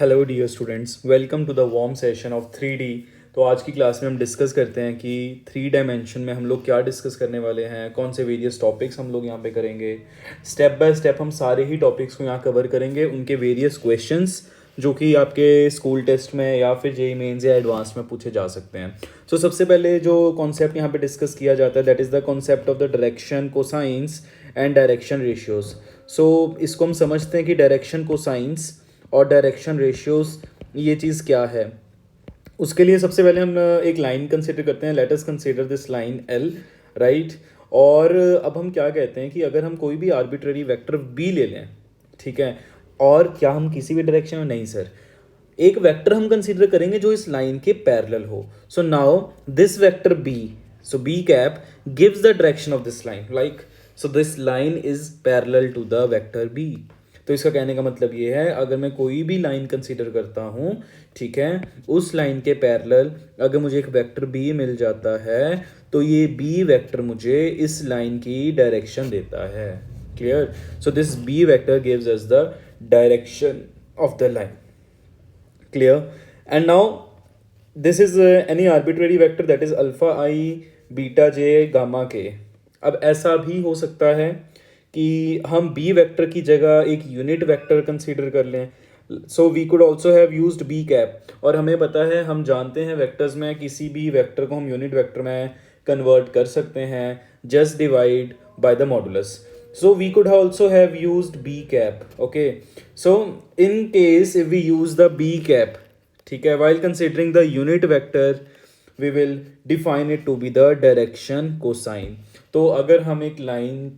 Hello dear students, welcome to the warm session of 3D। तो आज की class में हम डिस्कस करते हैं कि 3 डायमेंशन में हम लोग क्या डिस्कस करने वाले हैं, कौन से वेरियस टॉपिक्स हम लोग यहाँ पे करेंगे। स्टेप बाय स्टेप हम सारे ही टॉपिक्स को यहाँ कवर करेंगे, उनके वेरियस क्वेश्चंस जो कि आपके स्कूल टेस्ट में या फिर जेई मेंस या एडवांस में पूछे जा सकते हैं। सो सबसे पहले जो कॉन्सेप्ट यहाँ पे डिस्कस किया जाता है that is the concept of the direction cosines and direction ratios. So इसको हम समझते हैं कि डायरेक्शन कोसाइंस और डायरेक्शन रेशियोज ये चीज़ क्या है। उसके लिए सबसे पहले हम एक लाइन कंसिडर करते हैं। Let us consider this line L, right. और अब हम क्या कहते हैं कि अगर हम कोई भी आर्बिट्ररी वेक्टर बी ले लें, ठीक है, और क्या हम किसी भी डायरेक्शन में, नहीं सर, एक वेक्टर हम कंसीडर करेंगे जो इस लाइन के पैरेलल हो। So now this vector B, so B cap gives the direction of this line, like so this line is parallel to the vector B. तो इसका कहने का मतलब ये है, अगर मैं कोई भी लाइन कंसीडर करता हूँ, ठीक है, उस लाइन के पैरेलल अगर मुझे एक वेक्टर बी मिल जाता है तो ये बी वेक्टर मुझे इस लाइन की डायरेक्शन देता है। Clear? So this B vector gives us the direction of the line. Clear? And now this is any arbitrary vector that is alpha I beta j gamma k। अब ऐसा भी हो सकता है कि हम b वेक्टर की जगह एक यूनिट वेक्टर कंसीडर कर लें। So we could also have used B cap, और हमें पता है, हम जानते हैं वेक्टर्स में किसी भी वेक्टर को हम यूनिट वेक्टर में कन्वर्ट कर सकते हैं just divide by the modulus. So we could also have used b cap, okay? So in case if we use the b cap, ठीक है, while considering the unit vector we will define it to be the direction cosine। तो अगर हम एक line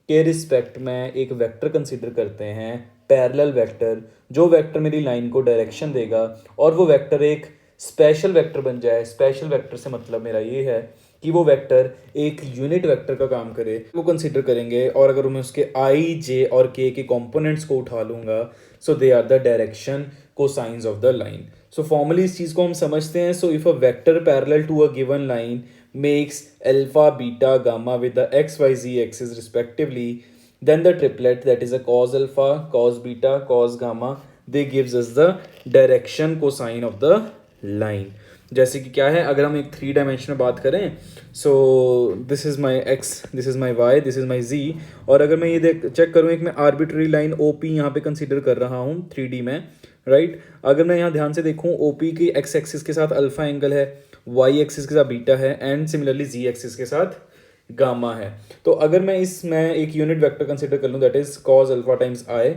के respect में एक vector consider करते हैं, पैरेलल वेक्टर, जो वेक्टर मेरी लाइन को डायरेक्शन देगा, और वो वेक्टर एक स्पेशल वेक्टर बन जाए। स्पेशल वेक्टर से मतलब मेरा ये है कि वो वेक्टर एक यूनिट वेक्टर का काम करे, वो कंसीडर करेंगे। और अगर मैं उसके आई जे और के कंपोनेंट्स को उठा लूँगा, so they are the direction cosines of the line. So formally इस चीज़ को हम समझते हैं। So if a vector parallel to a given line makes alpha, beta, gamma with the x, y, z axis respectively, then the triplet that is a cos alpha, cos beta, cos gamma, they gives us the direction cosine of the line। जैसे कि क्या है, अगर हम एक 3 dimension में बात करें, so this is my x, this is my y, this is my z, और अगर मैं ये चेक करूँ, एक मैं आर्बिट्ररी लाइन ओ पी यहाँ पे कंसीडर कर रहा हूँ 3D में, राइट। अगर मैं यहाँ ध्यान से देखूँ, ओ पी की एक्स एक्सिस के साथ अल्फा एंगल है, वाई एक्सिस के साथ बीटा है, एंड सिमिलरली जी एक्सिस के साथ गामा है। तो अगर मैं इसमें एक यूनिट वेक्टर कंसीडर कर लूँ that is cos alpha times i,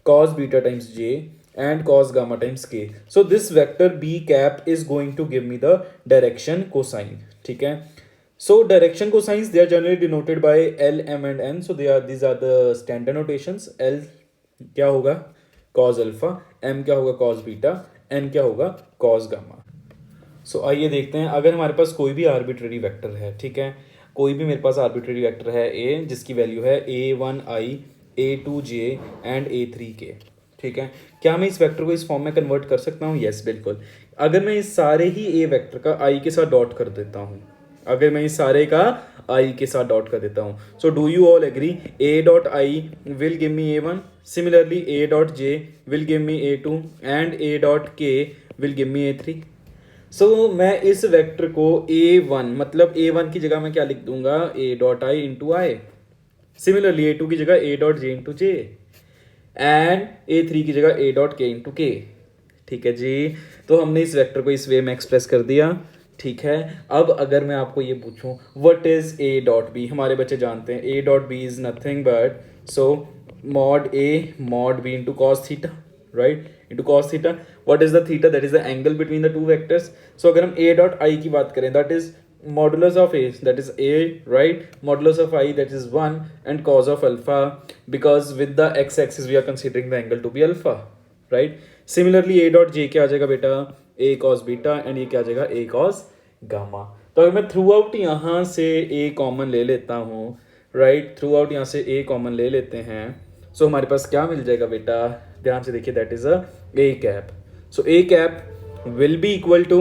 cos beta times j, and cos gamma times k, so this vector b cap is going to give me the direction cosine. ठीक है, so direction cosines they are generally denoted by l, m and n. So these are the standard notations. L क्या होगा? Cos alpha, M क्या होगा? Cos beta, N क्या होगा? Cos gamma. सो आइए देखते हैं, अगर हमारे पास कोई भी आर्बिट्ररी वेक्टर है, ठीक है, कोई भी मेरे पास आर्बिट्ररी वेक्टर है ए, जिसकी वैल्यू है a1i, a2j एंड a3k, ठीक है, क्या मैं इस वेक्टर को इस फॉर्म में कन्वर्ट कर सकता हूँ? यस, बिल्कुल। अगर मैं इस सारे ही ए वेक्टर का आई के साथ डॉट कर देता हूँ, अगर मैं इस सारे का आई के साथ डॉट कर देता हूँ, so do you all agree A dot I will give me a1, similarly A dot J will give me a2 and A dot K will give me a3। सो मैं इस वेक्टर को a1, मतलब a1 की जगह मैं क्या लिख दूंगा? a dot I into I, similarly a2 की जगह a dot J into J, and a3 की जगह a डॉट के इंटू के। ठीक है जी, तो हमने इस वेक्टर को इस वे में एक्सप्रेस कर दिया। ठीक है, अब अगर मैं आपको ये पूछूं what is a dot B, हमारे बच्चे जानते हैं a dot B is nothing but so mod a mod b into cos theta, right, into cos theta। what is the theta? that is the angle between the two vectors। so अगर हम a dot i की बात करें, that is modulus of a, that is a, right, modulus of i, that is 1, and cos of alpha, because with the x axis we are considering the angle to be alpha, right। similarly a dot j क्या आ जाएगा बेटा? a cos beta, and ये क्या आ जाएगा? a cos gamma। तो अगर मैं थ्रू आउट यहाँ से a कॉमन ले लेता हूँ, राइट, थ्रू आउट यहाँ से a कॉमन ले लेते हैं, सो हमारे पास क्या मिल जाएगा बेटा? ध्यान से देखिए, that is a cap. So a cap will be equal to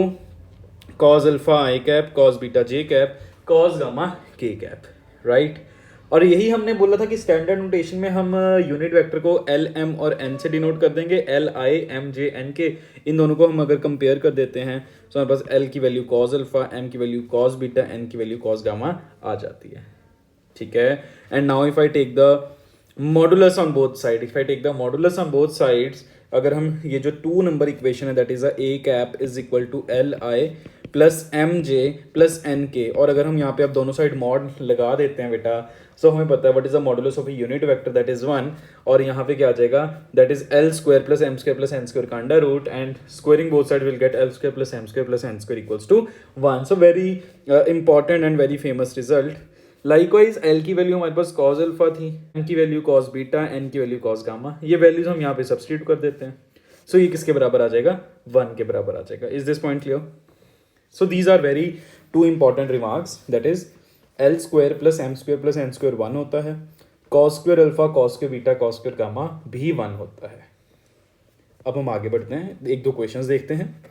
cos alpha i cap, cos beta j cap, cos gamma k cap, right. और यही हमने बोला था कि स्टैंडर्ड नोटेशन में हम यूनिट वेक्टर को एल एम और एन से डिनोट कर देंगे, l i m j n k, इन दोनों को हम अगर कंपेयर कर देते हैं तो हमारे पास एल की वैल्यू कॉज अल्फा, एम की वैल्यू कॉज बीटा, एन की वैल्यू कॉज गामा आ जाती है, ठीक है। And now if I take the modulus on both side, if I take the modulus on both sides, अगर हम ये जो 2 नंबर इक्वेशन है that is a cap is equal to l i plus m j plus n k, और अगर हम यहाँ पे अब दोनों साइड मॉड लगा देते हैं बेटा, सो हमें पता है what is the modulus of a unit vector that is 1, और यहाँ पे क्या आ जाएगा that is l square plus m square plus n square का under root, and squaring both side will get l square plus m square plus n square equals to 1. So very important and very famous result. Likewise l की value हमारे पास cos alpha थी, m की value cos beta, n की value cos gamma, ये values हम यहाँ पे सब्स्टिट्यूट कर देते हैं. सो ये किसके बराबर आ जाएगा, 1 के बराबर आ जाएगा. Is this point clear? So these are very 2 important remarks, that is l square plus m square plus n square 1 होता है, cos square alpha cos square beta cos square gamma भी 1 होता है. अब हम आगे बढ़ते हैं, एक दो क्वेश्चंस देखते हैं.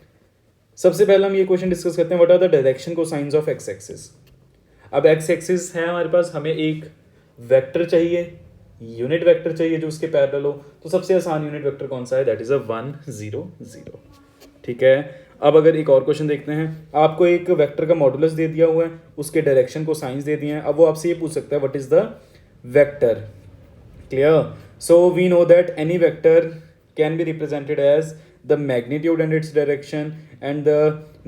सबसे पहले हम ये क्वेश्चन डिस्कस करते हैं, what are the direction cosines of x axis. अब एक्स एक्सिस है हमारे पास, हमें एक वेक्टर चाहिए, यूनिट वेक्टर चाहिए जो उसके पैरेलल हो, तो सबसे आसान यूनिट वेक्टर कौन सा है, दैट इज 1 0 0, ठीक है. अब अगर एक और क्वेश्चन देखते हैं, आपको एक वेक्टर का मॉडुलस दे दिया हुआ है, उसके डायरेक्शन को साइंस दे दिए हैं, अब वो आपसे ये पूछ सकता है what is the vector. Clear? So we know that any vector can be represented as the magnitude and its direction, and the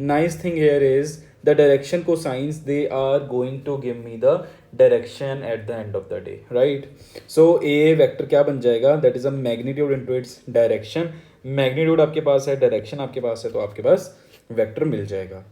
nice thing here is the direction cosines, they are going to give me the direction at the end of the day, right? So a vector क्या बन जाएगा, that is a magnitude into its direction. magnitude आपके पास है, direction आपके पास है, तो आपके पास vector मिल जाएगा.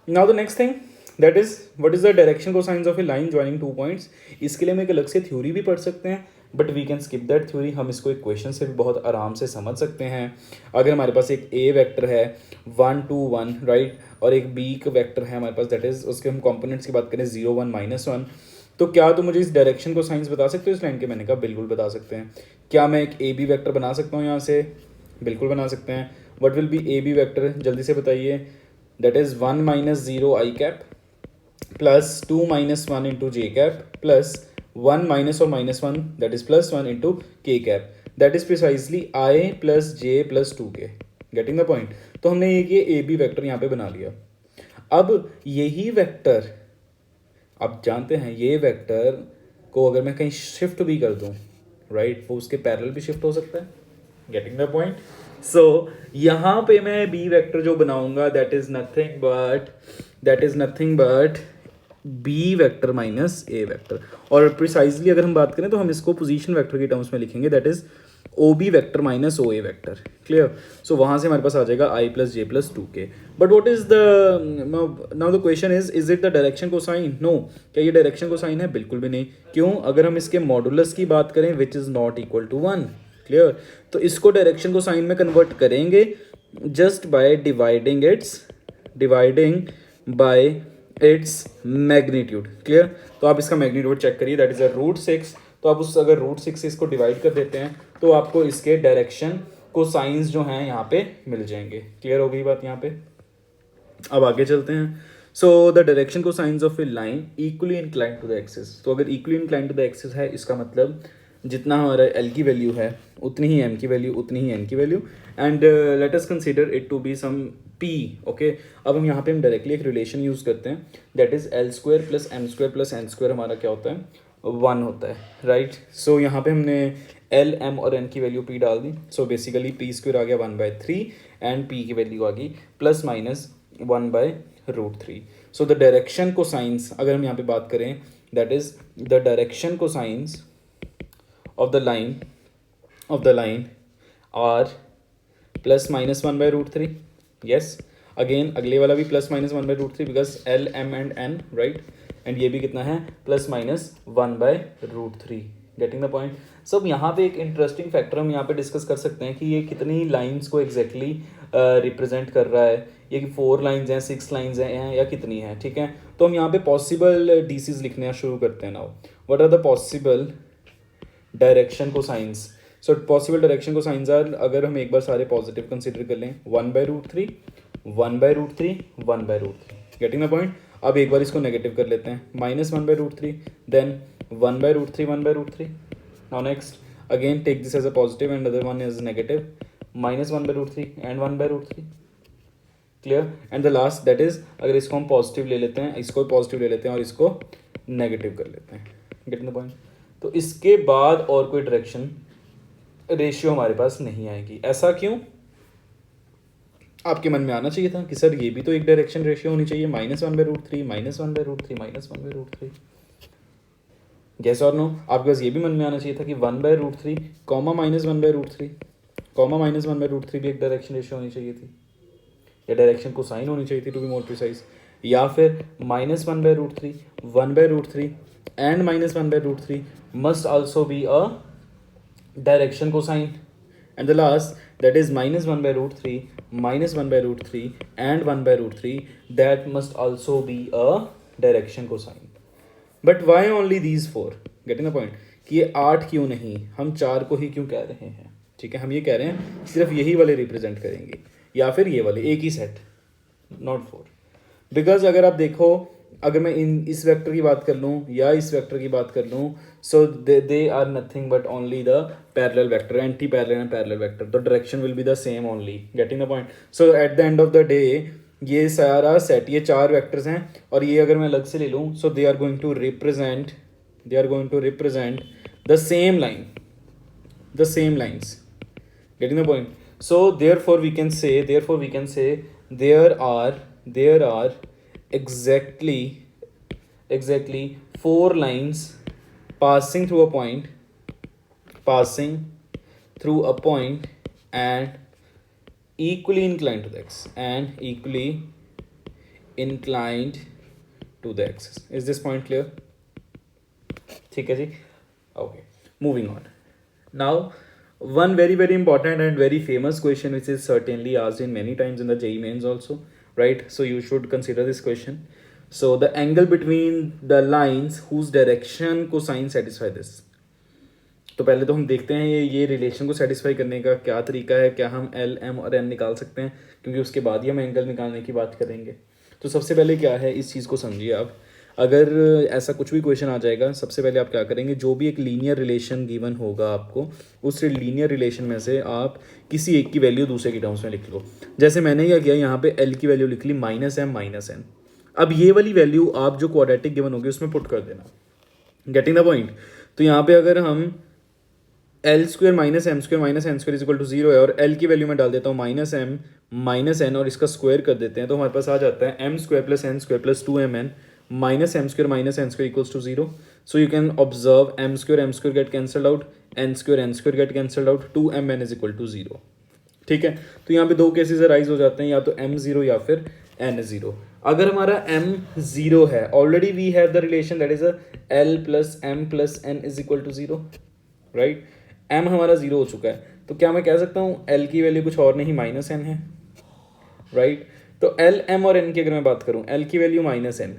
Now the next thing, that is what is the direction cosines of a line joining 2 points. इसके लिए हम एक अलग से थ्योरी भी पढ़ सकते हैं, but we can skip that theory. हम इसको एक क्वेश्चन से भी बहुत आराम से समझ सकते हैं. अगर हमारे पास एक ए वेक्टर है 1 2 1, राइट, और एक बी का वेक्टर है हमारे पास, दैट इज उसके हम कंपोनेंट्स की बात करें 0 1 -1, तो क्या तो मुझे इस डायरेक्शन को साइंस बता सकते हो इस लाइन के? मैंने कहा बिल्कुल बता सकते हैं. क्या मैं एक ए बी वैक्टर बना सकता हूँ यहाँ से? बिल्कुल बना सकते हैं. What will be a b vector, जल्दी से बताइए. That is 1 -0 i cap plus 2 -1 into j cap plus 1 minus or -1 that is +1 into k cap, that is precisely I plus j plus 2k. Getting the point? तो हमने ये ए b vector यहाँ पे बना लिया. अब यही वेक्टर, आप जानते हैं ये वेक्टर को अगर मैं कहीं शिफ्ट भी कर दूँ, राइट, वो उसके पैरेलल भी शिफ्ट हो सकता है. Getting the point? सो यहाँ पे मैं बी वेक्टर जो बनाऊंगा that is nothing but b vector minus A vector, और प्रिसाइजली अगर हम बात करें तो हम इसको पोजीशन वेक्टर के टर्म्स में लिखेंगे, that is O B vector minus O A vector. Clear? So वहाँ से हमारे पास आ जाएगा i plus j plus 2k. But what is the now the question is it the direction cosine? No. क्या ये डायरेक्शन को sign है? बिल्कुल भी नहीं. क्यों? अगर हम इसके मॉडुलस की बात करें which is not equal to 1. Clear? तो इसको डायरेक्शन को साइन में कन्वर्ट करेंगे just by dividing by its magnitude. Clear? तो आप इसका मैग्नीट्यूड चेक करिए, दैट इज अ √6. तो आप उस अगर √6 से इसको डिवाइड कर देते हैं तो आपको इसके डायरेक्शन को साइंस जो हैं यहाँ पे मिल जाएंगे. क्लियर हो गई बात यहाँ पे? अब आगे चलते हैं. So the direction cosines of a line equally inclined to the axis. तो अगर equally inclined to the axis है, इसका मतलब जितना हमारा एल की वैल्यू है उतनी ही एम की वैल्यू, उतनी ही एन की value, and let us consider it to be some p. Okay, अब हम यहाँ पे हम डायरेक्टली एक रिलेशन यूज़ करते हैं, that is l square plus m square plus n square हमारा क्या होता है? 1 होता है, राइट. सो यहाँ पे हमने एल एम और एन की वैल्यू पी डाल दी. सो बेसिकली पी स्क्वायर आ गया 1/3 एंड पी की वैल्यू आ गई +/1/√3. सो द डायरेक्शन को साइंस अगर हम यहाँ पे बात करें, दैट इज द डायरेक्शन को science of the line are +/1/√3. yes, again अगले वाला भी +/1/√3 because L M and N, right, and ये भी कितना है +/1/√3. Getting the point? सब यहाँ पे एक इंटरेस्टिंग फैक्टर हम यहाँ पे डिस्कस कर सकते हैं कि ये कितनी लाइंस को एग्जैक्टली रिप्रेजेंट कर रहा है. ये 4 लाइंस हैं, 6 लाइंस हैं या कितनी है? ठीक है, तो हम यहाँ पे पॉसिबल डीसीज लिखना शुरू करते हैं. Now what are the possible direction cosines? So possible direction cosines are, अगर हम एक बार सारे पॉजिटिव कंसिडर कर लें, 1/√3 1/√3 1/√3. Getting the point? अब एक बार इसको नेगेटिव कर लेते हैं, -1/√3, then 1 by root 3, 1 by root 3. Now next, again take this as a positive and other one is negative, minus 1 by root 3 and 1 by root 3. Clear. And the last that is, अगर इसको हम positive ले लेते हैं, इसको positive ले लेते हैं और इसको नेगेटिव कर लेते हैं. Getting the point. तो इसके बाद और कोई डायरेक्शन रेशियो हमारे पास नहीं आएगी. ऐसा क्यों? आपके मन में आना चाहिए था कि सर ये भी तो एक डायरेक्शन रेशियो होनी चाहिए, minus 1 by root 3, minus 1 by root 3, minus 1 by root 3. Yes और नो? आपके पास ये भी मन में आना चाहिए था कि 1 by root 3 comma minus 1 by root 3 comma minus 1 by root 3 भी एक डायरेक्शन रेशियो होनी चाहिए थी, या डायरेक्शन को साइन होनी चाहिए थी टू बी मोर प्रिसाइज. या फिर minus 1 by root 3, 1 by root 3 and minus 1 by root 3 must also be a direction cosine. And the last, that is minus 1 by root 3, minus 1 by root 3 and 1 by root 3, that must also be a direction cosine. But why only these 4? Getting the point? कि ये 8 क्यों नहीं, हम 4 को ही क्यों कह रहे हैं. ठीक है, हम ये कह रहे हैं सिर्फ यही वाले रिप्रेजेंट करेंगे या फिर ये वाले, एक ही सेट, नॉट 4. बिकॉज अगर आप देखो, अगर मैं इस वेक्टर की बात कर लूँ या इस वेक्टर की बात कर लूँ, so they are nothing but only the parallel vector, anti parallel and parallel vector. तो direction will be the same only. Getting the point? So at the end of the day ये सारा set, ये 4 vectors हैं और ये अगर मैं अलग से ले लूँ, so they are going to represent the same line, the same lines. Getting the point? So therefore we can say there are exactly 4 lines passing through a point and equally inclined to the x axis. Is this point clear? ठीक है जी. Okay, moving on. Now one very important and very famous question which is certainly asked in many times in the JEE mains also, right? So you should consider this question. So the angle between the lines whose direction cosine satisfy this. तो पहले तो हम देखते हैं ये relation को satisfy करने का क्या तरीका है, क्या हम एल एम और एन निकाल सकते हैं, क्योंकि उसके बाद ही हम एंगल निकालने की बात करेंगे. तो सबसे पहले क्या है, इस चीज़ को समझिए आप. अगर ऐसा कुछ भी क्वेश्चन आ जाएगा, सबसे पहले आप क्या करेंगे, जो भी एक लीनियर रिलेशन गिवन होगा आपको, उस लीनियर रिलेशन में से आप किसी एक की वैल्यू दूसरे की टर्म्स में लिख लो. जैसे मैंने क्या किया, यहाँ पे एल की वैल्यू लिख ली माइनस एम माइनस एन. अब ये वाली वैल्यू आप जो क्वाड्रेटिक गिवन होगी उसमें पुट कर देना. Getting the point? तो यहाँ पे अगर हम l square minus m square minus n square is equal to 0 है और एल की वैल्यू में डाल देता हूँ माइनस एम माइनस एन और इसका स्क्वायर कर देते हैं, तो हमारे पास आ जाता है m square plus n square plus 2mn minus m square minus n square equals to 0. So you can observe m square get cancelled out, n square get cancelled out, 2mn is equal to 0. ठीक है, तो यहाँ पे दो cases arise हो जाते हैं, या तो m0 या फिर n0. अगर हमारा m0 है, already we have the relation that is l plus m plus n is equal to 0, right. m हमारा 0 हो चुका है, तो क्या मैं कह सकता हूँ l की वैल्यू कुछ और नहीं माइनस n है, राइट. तो l m और n की अगर मैं बात करूँ, l की value minus n,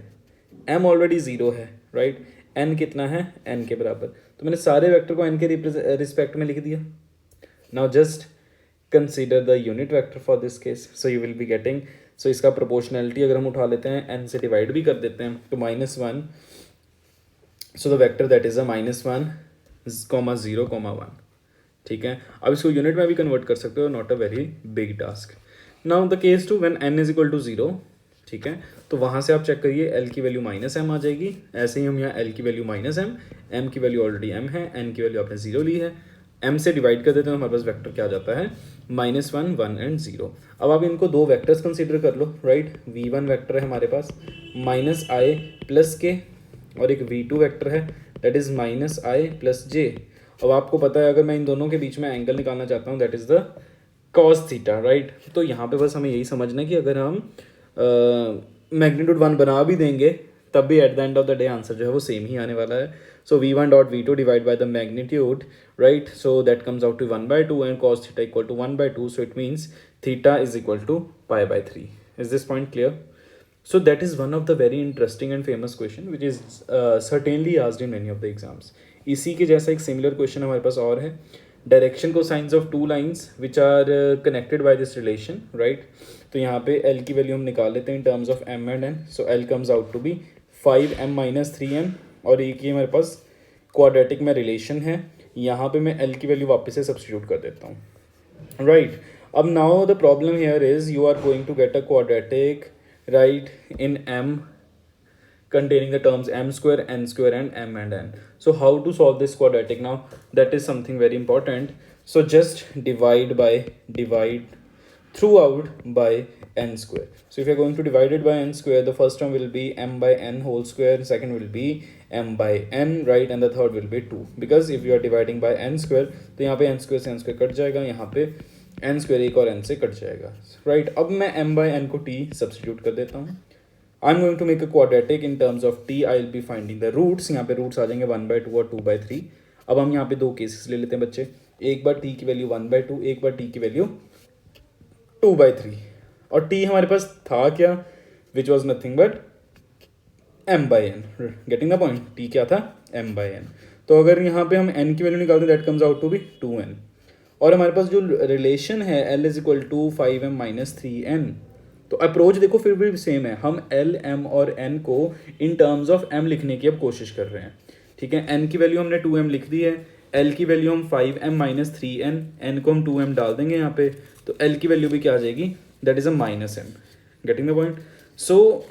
m already 0 है, राइट. n कितना है, n के बराबर. तो मैंने सारे वेक्टर को n के रिस्पेक्ट में लिख दिया. Now just consider the unit vector for this case. So you will be getting, so इसका प्रोपोर्शनलिटी अगर हम उठा लेते हैं, n से डिवाइड भी कर देते हैं, तो -1. So the vector that is अ -1, 0, 1. ठीक है, अब इसको यूनिट में भी कन्वर्ट कर सकते हो, not a very big task. Now the case two when n is equal to 0, ठीक है, तो वहाँ से आप चेक करिए, l की वैल्यू माइनस एम आ जाएगी. ऐसे ही हम यहाँ l की वैल्यू माइनस एम, m की वैल्यू ऑलरेडी m है, n की वैल्यू आपने 0 ली है, m से डिवाइड कर देते हैं, हमारे पास वेक्टर क्या आ जाता है, -1, 1 एंड 0. अब आप इनको दो वेक्टर्स कंसीडर कर लो, राइट. v1 वेक्टर है हमारे पास -i प्लस k और एक v2 वेक्टर है that is -i plus j. अब आपको पता है अगर मैं इन दोनों के बीच में एंगल निकालना चाहता हूँ that is the cos theta, right. तो यहाँ पे बस हमें यही समझना है कि अगर हम मैग्नीट्यूड 1 बना भी देंगे तब भी at the end of the day answer जो है वो सेम ही आने वाला है. So v1 dot v2 divide by the magnitude, right. So that comes out to 1/2 and cos theta equal to 1/2. So it means theta is equal to π/3. Is this point clear? So that is one of the very interesting and famous question which is certainly asked in many of the exams. इसी के जैसा एक similar question हमारे पास और है, direction cosines of two lines which are connected by this relation, right. तो यहाँ पे l की वैल्यू हम निकाल लेते हैं in terms of m and n. So l comes out to be 5m - 3n और एक ही हमारे पास क्वाड्रेटिक में रिलेशन है, यहाँ पे मैं एल की वैल्यू वापस से सब्सटीट्यूट कर देता हूँ, राइट। अब now the problem here is you are going to get a quadratic, right, in m containing the terms m square, n square and m and n. So how to solve this quadratic now? That is something very important. So just divide throughout by n square. So if you're going to divide it by n square, the first term will be m by n whole square, second will be m by n, right, and the third will be 2, because if you are dividing by n square तो यहाँ पे n square से n square cut जाएगा, यहाँ पे n square एक और n से कट जाएगा, right। अब मैं m by n को t सब्सटीट्यूट कर देता हूँ। I'm going to make a quadratic in terms of t. I'll be finding the roots. यहाँ पे roots आ जाएंगे 1/2 और 2/3। अब हम यहाँ पे दो केसेस ले लेते हैं बच्चे, एक बार t की वैल्यू 1/2, एक बार t की वैल्यू 2/3। और t हमारे पास था क्या, which was nothing but m by n। Getting the point, t क्या था, m by n। तो अगर यहाँ पे हम n की वैल्यू निकालते हैं, that comes out to be 2n। और हमारे पास जो रिलेशन है l is equal to 5m minus 3n, तो अप्रोच देखो फिर भी सेम है। हम एल, एम और एन को इन टर्म्स ऑफ एम लिखने की अब कोशिश कर रहे हैं, ठीक है। एन की वैल्यू हमने 2m लिख दी है, एल की वैल्यू हम 5m माइनस 3n, एन को हम 2m डाल देंगे यहाँ पे, तो एल की वैल्यू भी क्या आ जाएगी, that is a minus m। Getting the point. So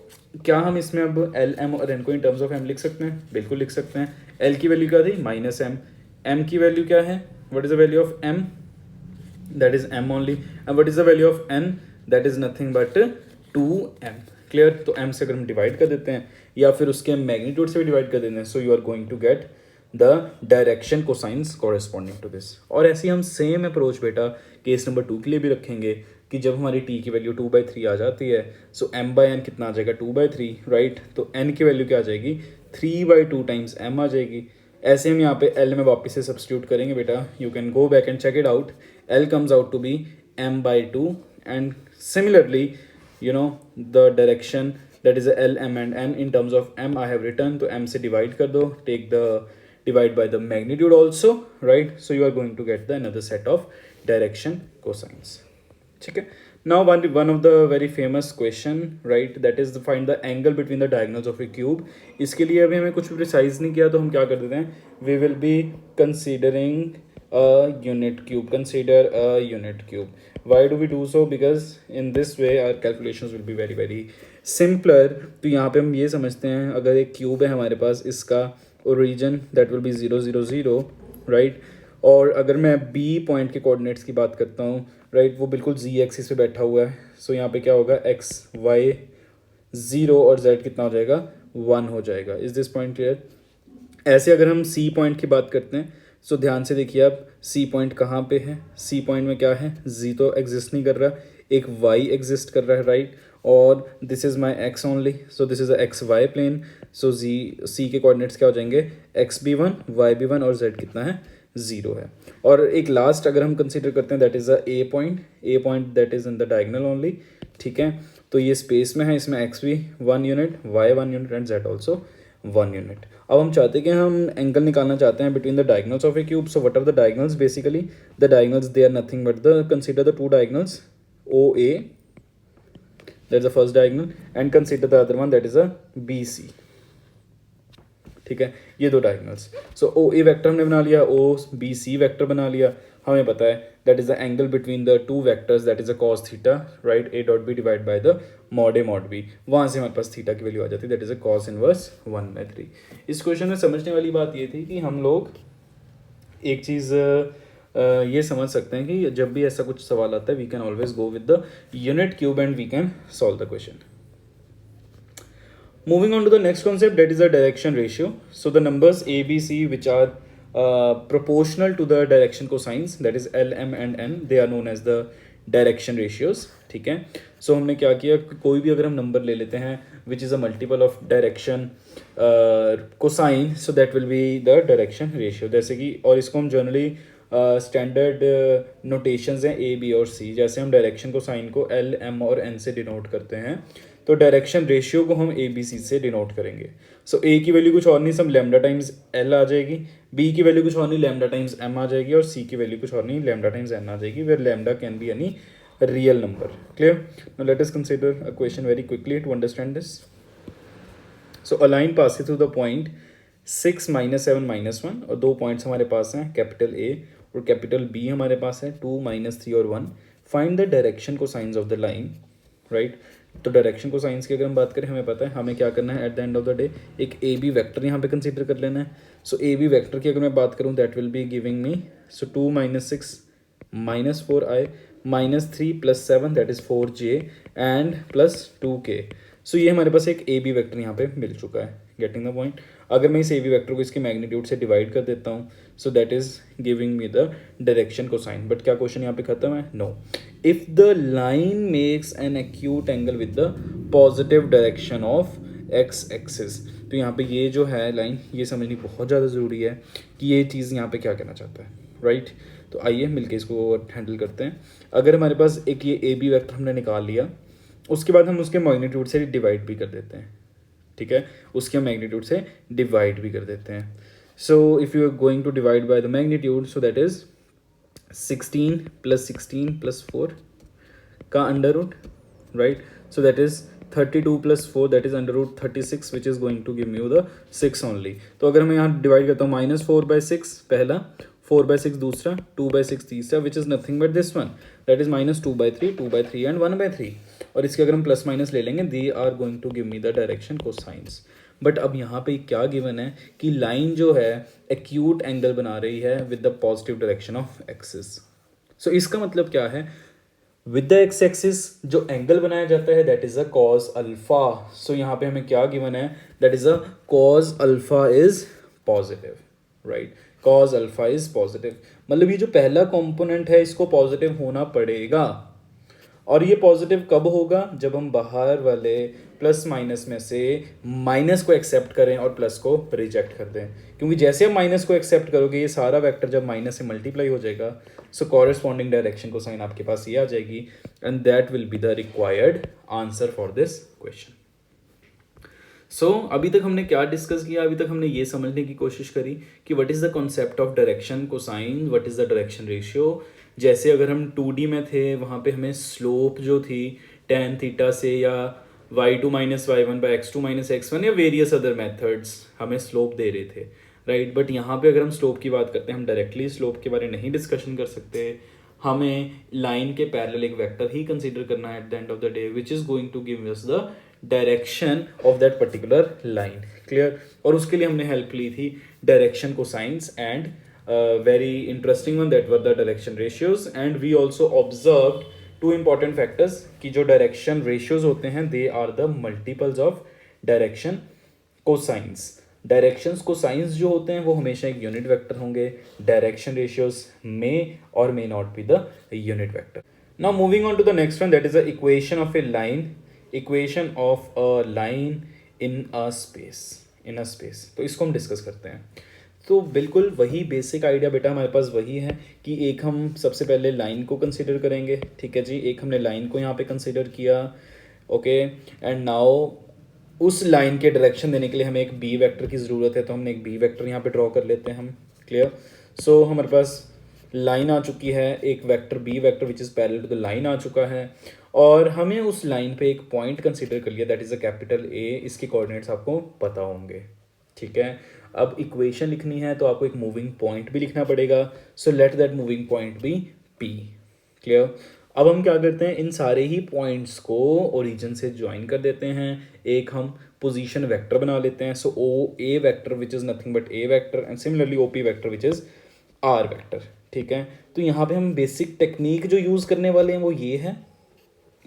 क्या हम इसमें अब एल, एम और एन को इन टर्म्स ऑफ एम लिख सकते हैं, बिल्कुल लिख सकते हैं। एल की वैल्यू क्या थी, माइनस m, एम की वैल्यू क्या है, what is the value of m, that is m only, and what is the value of n, that is nothing but 2m। Clear. तो m से अगर हम डिवाइड कर देते हैं या फिर उसके मैग्नीट्यूड से भी डिवाइड कर देते हैं, so you are going to get the direction cosines corresponding to this. और ऐसे ही हम सेम अप्रोच बेटा केस नंबर 2 के लिए भी रखेंगे कि जब हमारी t की वैल्यू 2/3 आ जाती है, सो m by n कितना आ जाएगा, 2/3, राइट। तो n की वैल्यू क्या आ जाएगी, 3/2 टाइम्स m आ जाएगी। ऐसे हम यहाँ पे l में वापस से सब्सटीट्यूट करेंगे बेटा, you can go back and check it out. l comes out to be m/2 and similarly you know the direction, that is a L, M and N, in terms of M I have written, तो M से divide कर दो, take the divide by the magnitude also, right। So you are going to get the another set of direction cosines, ठीक है। Now one of the very famous question, right, that is to find the angle between the diagonals of a cube। इसके लिए अभी हमें कुछ precise नहीं किया, तो हम क्या कर देते हैं, we will be considering a unit cube, consider a unit cube। Why do we do so? Because in this way our calculations will be very very simpler। तो यहाँ पे हम ये समझते हैं, अगर एक क्यूब है हमारे पास, इसका origin that will B 0 0 0, right. और अगर मैं b पॉइंट के कोऑर्डिनेट्स की बात करता हूँ, राइट, वो बिल्कुल z एक्सिस पे बैठा हुआ है। सो यहाँ पे क्या होगा, x y 0 और z कितना हो जाएगा, 1 हो जाएगा। Is this point clear. ऐसे अगर हम c पॉइंट की बात करते हैं, सो ध्यान से देखिए आप, सी पॉइंट कहाँ पे है, सी पॉइंट में क्या है, जी तो एग्जिस्ट नहीं कर रहा, एक वाई एग्जिस्ट कर रहा है, राइट। और this is my x only, so this is a x y plane. So G C के कोऑर्डिनेट्स क्या हो जाएंगे, एक्स भी 1, वाई भी 1 और जेड कितना है, 0 है। और एक लास्ट अगर हम कंसिडर करते हैं, that is a A point that is in the diagonal only, ठीक है। तो ये स्पेस में है, इसमें एक्स भी 1 unit, y 1 unit and z also 1 unit. अब हम चाहते हैं कि हम एंगल निकालना चाहते हैं between the diagonals of a cube. So what are the diagonals, basically the diagonals they are nothing but the, consider the two diagonals OA, that is the first diagonal, and consider the other one that is a BC, ठीक है। ये दो diagonals, सो OA vector हमने बना लिया, OBC vector बना लिया। हमें पता है that is the angle between the two vectors, that is a cos theta, right, A dot b divide by the mod A mod B। वहाँ से हमारे पास थीटा की वैल्यू आ जाती है, that is a cos inverse 1/3। इस question में समझने वाली बात ये थी कि हम लोग एक चीज़ ये समझ सकते हैं कि जब भी ऐसा कुछ सवाल आता है, we can always go with the unit cube and we can solve the question. Moving on to the next concept, that is the direction ratio. So the numbers A, B, C which are proportional to the direction cosines, that is L, M and N, they are known as the direction ratios, ठीक है। सो हमने क्या किया, कोई भी अगर हम number ले लेते हैं which is a multiple of direction cosine, so that will be the direction ratio. जैसे कि, और इसको हम जनरली स्टैंडर्ड नोटेशंस हैं A, B और C। जैसे हम डायरेक्शन कोसाइन को L, M और N से डिनोट करते हैं, तो डायरेक्शन रेशियो को हम ABC से डिनोट करेंगे। सो A की वैल्यू कुछ और नहीं, सब लैम्डा टाइम्स L आ जाएगी, B की वैल्यू कुछ और नहीं, लैम्डा टाइम्स M आ जाएगी, और C की वैल्यू कुछ और नहीं, लैम्डा टाइम्स N आ जाएगी, where lambda can be any real number। Clear? Now let us consider a question very quickly to understand this. So a line passes through the point 6 -7 -1 और 2 points हमारे पास हैं capital A और capital B हमारे पास है 2 -3 और 1। Find the direction cosines of the line, right. तो direction को science की अगर हम बात करें, हमें पता है हमें क्या करना है at the end of the day, एक ए बी वैक्टर यहाँ पे कंसीडर कर लेना है। सो ए बी वैक्टर की अगर मैं बात करूँ that will be giving me, so 2 -6 -4i -3 + 7 that is 4j and +2k। सो ये हमारे पास एक ए बी वैक्टर यहाँ पे मिल चुका है। Getting the point. अगर मैं इस ए बी वैक्टर को इसके मैग्नीट्यूड से डिवाइड कर देता हूँ, so that is giving me the direction cosine. But क्या क्वेश्चन यहाँ पे खत्म है? No. If the line makes an acute angle with the positive direction of x axis, तो यहाँ पे ये जो है लाइन, ये समझनी बहुत ज़्यादा ज़रूरी है कि ये चीज़ यहाँ पे क्या कहना चाहता है, राइट। तो आइए मिलके इसको हैंडल करते हैं। अगर हमारे पास एक ये ए बी वैक्टर हमने निकाल लिया, उसके बाद हम उसके मैग्नीट्यूड से डिवाइड भी कर देते हैं, ठीक है, उसके हम मैग्नीट्यूड से डिवाइड भी कर देते हैं। So if you are going to divide by the magnitude, so that is 16 + 16 + 4 का under root, right. So that is 32 + 4 that is under root 36 which is going to give me the 6 only. तो अगर मैं यहाँ divide करता हूँ -4/6 पहला, 4/6 दूसरा, 2/6 तीसरा, which is nothing but this one that is -2/3, 2/3 and 1/3। और इसके अगर हम प्लस माइनस ले लेंगे, they are going to give me the direction cosines. But अब यहाँ पे क्या गिवन है कि लाइन जो है एक्यूट एंगल बना रही है with the positive direction of axis. So इसका मतलब क्या है, विद द एक्स एक्सिस जो एंगल बनाया जाता है that is a cos alpha. So यहाँ पे हमें क्या गिवन है, that is a cos alpha is positive, right. Cos alpha is positive, मतलब ये जो पहला कंपोनेंट है इसको पॉजिटिव होना पड़ेगा। और ये पॉजिटिव कब होगा, जब हम बाहर वाले प्लस माइनस में से माइनस को एक्सेप्ट करें और प्लस को रिजेक्ट कर दें। क्योंकि जैसे हम माइनस को एक्सेप्ट करोगे, ये सारा वेक्टर जब माइनस से मल्टीप्लाई हो जाएगा, so corresponding direction cosine आपके पास ये आ जाएगी and that will be the required answer for this question. So अभी तक हमने क्या डिस्कस किया, अभी तक हमने ये समझने की कोशिश करी कि what is the concept of direction cosine, what is the direction ratio. जैसे अगर हम 2D में थे, वहाँ पे हमें स्लोप जो थी tan थीटा से या y2 - y1/x2 - x1 या वेरियस अदर मेथड्स हमें स्लोप दे रहे थे, राइट। बट यहाँ पे अगर हम स्लोप की बात करते हैं, हम डायरेक्टली स्लोप के बारे में नहीं डिस्कशन कर सकते। हमें लाइन के पैरेलल एक वेक्टर ही कंसीडर करना है at the end of the day which is going to give us the direction of that particular line, clear. और उसके लिए हमने हेल्प ली थी direction cosines and very interesting one that were the direction ratios. And we also observe two important factors कि जो direction ratios होते हैं they are the multiples of direction cosines. Directions cosines जो होते हैं वो हमेशा एक यूनिट वेक्टर होंगे, डायरेक्शन रेशियोज में और may not be the unit vector. Now moving on to the next one that is the equation of a line, equation of a line in a space. तो इसको हम discuss करते हैं। तो बिल्कुल वही बेसिक आइडिया बेटा हमारे पास वही है कि एक हम सबसे पहले लाइन को कंसीडर करेंगे, ठीक है जी। एक हमने लाइन को यहाँ पे कंसीडर किया, ओके। एंड नाउ उस लाइन के डायरेक्शन देने के लिए हमें एक बी वेक्टर की ज़रूरत है, तो हमने एक बी वेक्टर यहाँ पे ड्रॉ कर लेते हैं हम, क्लियर। सो हमारे पास लाइन आ चुकी है, एक vector b vector which is parallel to the line आ चुका है, और हमें उस लाइन पे एक पॉइंट कंसीडर कर लिया that is a capital A. इसके कोऑर्डिनेट्स आपको पता होंगे, ठीक है। अब इक्वेशन लिखनी है तो आपको एक मूविंग पॉइंट भी लिखना पड़ेगा, so let that moving point be p, clear. अब हम क्या करते हैं, इन सारे ही पॉइंट्स को ओरिजिन से ज्वाइन कर देते हैं, एक हम पोजीशन वेक्टर बना लेते हैं। So O A vector which is nothing but a vector and similarly O P vector which is r vector, ठीक है। तो यहाँ पे हम बेसिक टेक्निक जो यूज़ करने वाले हैं वो ये है